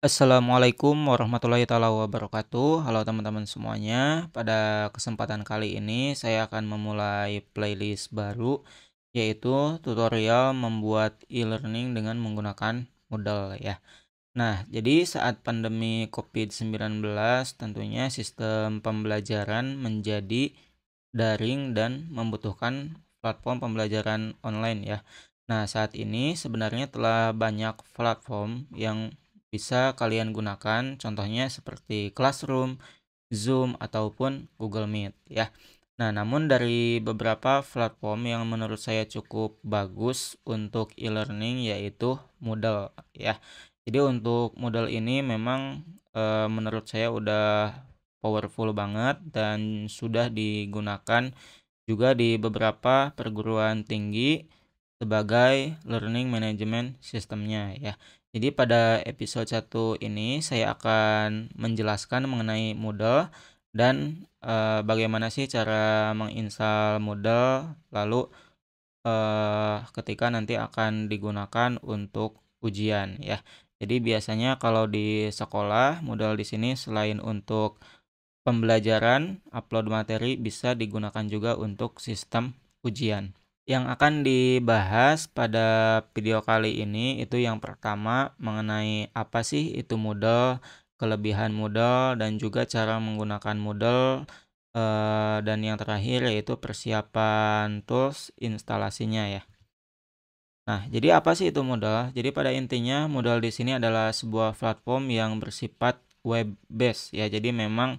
Assalamualaikum warahmatullahi taala wabarakatuh. Halo teman-teman semuanya. Pada kesempatan kali ini saya akan memulai playlist baru yaitu tutorial membuat e-learning dengan menggunakan Moodle ya. Nah, jadi saat pandemi COVID-19 tentunya sistem pembelajaran menjadi daring dan membutuhkan platform pembelajaran online ya. Nah, saat ini sebenarnya telah banyak platform yang bisa kalian gunakan, contohnya seperti Classroom, Zoom, ataupun Google Meet ya. Nah, namun dari beberapa platform yang menurut saya cukup bagus untuk e-learning yaitu Moodle ya. Jadi untuk Moodle ini memang menurut saya udah powerful banget dan sudah digunakan juga di beberapa perguruan tinggi sebagai learning management sistemnya ya. Jadi pada episode 1 ini saya akan menjelaskan mengenai Moodle dan bagaimana sih cara menginstal Moodle, lalu ketika nanti akan digunakan untuk ujian ya. Jadi biasanya kalau di sekolah Moodle di sini selain untuk pembelajaran, upload materi bisa digunakan juga untuk sistem ujian. Yang akan dibahas pada video kali ini itu yang pertama mengenai apa sih itu Moodle, kelebihan Moodle dan juga cara menggunakan Moodle, dan yang terakhir yaitu persiapan tools instalasinya ya. Nah, jadi apa sih itu Moodle? Jadi pada intinya Moodle di sini adalah sebuah platform yang bersifat web based ya. Jadi memang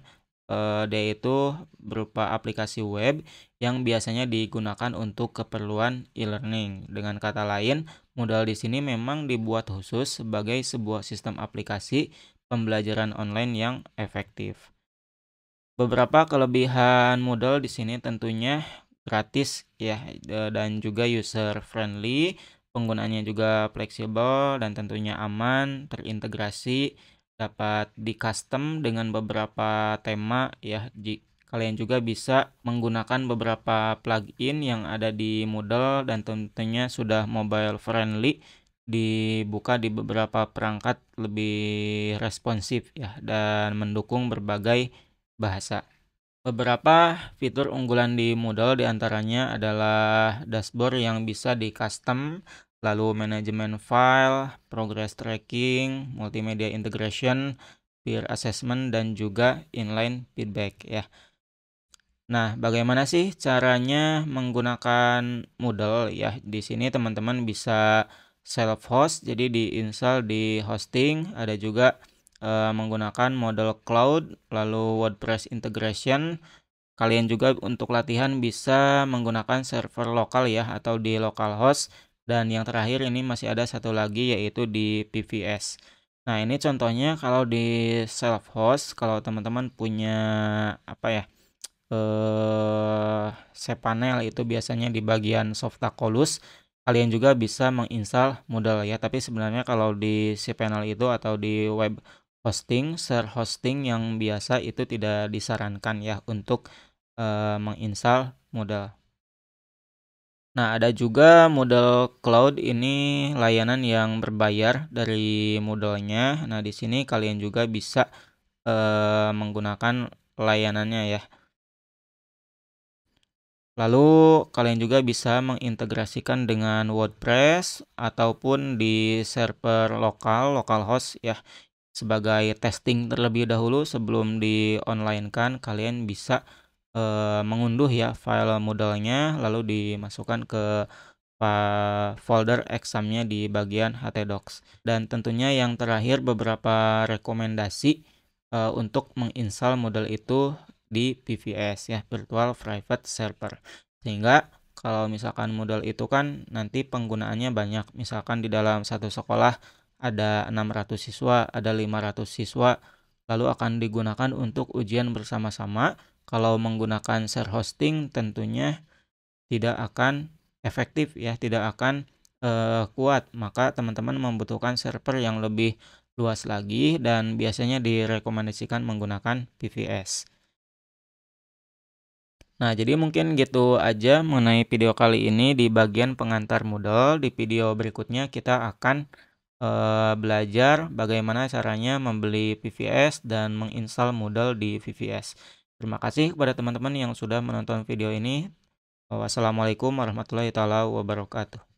dia itu berupa aplikasi web yang biasanya digunakan untuk keperluan e-learning. Dengan kata lain, Moodle di sini memang dibuat khusus sebagai sebuah sistem aplikasi pembelajaran online yang efektif. Beberapa kelebihan Moodle di sini tentunya gratis ya, dan juga user friendly, penggunaannya juga fleksibel dan tentunya aman, terintegrasi, dapat di-custom dengan beberapa tema ya. Kalian juga bisa menggunakan beberapa plugin yang ada di Moodle dan tentunya sudah mobile friendly, dibuka di beberapa perangkat lebih responsif ya dan mendukung berbagai bahasa. Beberapa fitur unggulan di Moodle diantaranya adalah dashboard yang bisa di-custom, lalu manajemen file, progress tracking, multimedia integration, peer assessment, dan juga inline feedback ya. Nah, bagaimana sih caranya menggunakan Moodle ya? Di sini teman-teman bisa self-host, jadi di-install di hosting, ada juga menggunakan model cloud, lalu WordPress integration. Kalian juga untuk latihan bisa menggunakan server lokal ya atau di localhost, dan yang terakhir ini masih ada satu lagi yaitu di PVS. Nah, ini contohnya kalau di self-host, kalau teman-teman punya apa ya? cPanel itu biasanya di bagian Softacolus, kalian juga bisa menginstal Moodle ya. Tapi sebenarnya kalau di cPanel itu atau di web hosting, share hosting yang biasa itu tidak disarankan ya untuk menginstal Moodle. Nah, ada juga Moodle Cloud, ini layanan yang berbayar dari Moodle-nya. Nah, di sini kalian juga bisa menggunakan layanannya ya. Lalu kalian juga bisa mengintegrasikan dengan WordPress ataupun di server lokal, localhost ya. Sebagai testing terlebih dahulu sebelum di-online-kan, kalian bisa mengunduh ya file Moodle-nya lalu dimasukkan ke folder examnya di bagian htdocs. Dan tentunya yang terakhir beberapa rekomendasi untuk menginstal Moodle itu di PVS ya, Virtual Private Server. Sehingga kalau misalkan Moodle itu kan nanti penggunaannya banyak. Misalkan di dalam satu sekolah ada 600 siswa, ada 500 siswa, lalu akan digunakan untuk ujian bersama-sama. Kalau menggunakan share hosting tentunya tidak akan efektif ya, tidak akan kuat. Maka teman-teman membutuhkan server yang lebih luas lagi dan biasanya direkomendasikan menggunakan PVS. Nah, jadi mungkin gitu aja mengenai video kali ini di bagian pengantar Moodle. Di video berikutnya kita akan belajar bagaimana caranya membeli VVS dan menginstal Moodle di VVS. Terima kasih kepada teman-teman yang sudah menonton video ini. Wassalamualaikum warahmatullahi taala wabarakatuh.